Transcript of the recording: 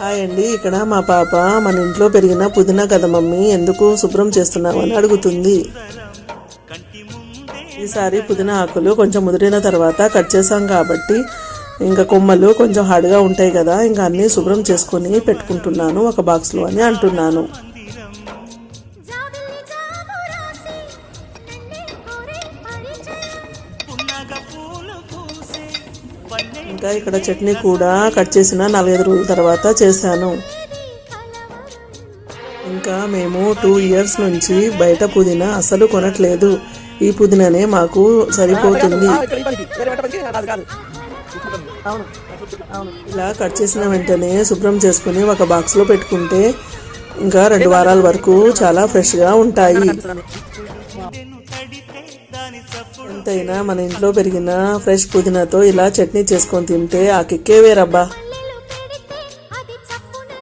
Hi అండి. ఇక్కడ మా పాప మన ఇంట్లో పెరిగిన పుదీనా కదా మమ్మీ, ఎందుకు శుభ్రం చేస్తున్నావు అని అడుగుతుంది. ఈసారి పుదీనా ఆకులు కొంచెం ముదిరిన తర్వాత కట్ చేసాం కాబట్టి ఇంకా కొమ్మలు కొంచెం హార్డ్గా ఉంటాయి కదా, ఇంకా అన్నీ శుభ్రం చేసుకొని పెట్టుకుంటున్నాను ఒక బాక్స్లో అని అంటున్నాను. ఇంకా ఇక్కడ చట్నీ కూడా కట్ చేసిన 4-5 రోజుల తర్వాత చేశాను. ఇంకా మేము 2 years నుంచి బయట పుదీనా అస్సలు కొనట్లేదు. ఈ పుదీనానే మాకు సరిపోతుంది. ఇలా కట్ చేసిన వెంటనే శుభ్రం చేసుకుని ఒక బాక్స్లో పెట్టుకుంటే ఇంకా 2 వారాల వరకు చాలా ఫ్రెష్గా ఉంటాయి. ఎంతైనా మన ఇంట్లో పెరిగిన ఫ్రెష్ పుదీనాతో ఇలా చట్నీ చేసుకొని తింటే ఆ కిక్కే వేరబ్బా.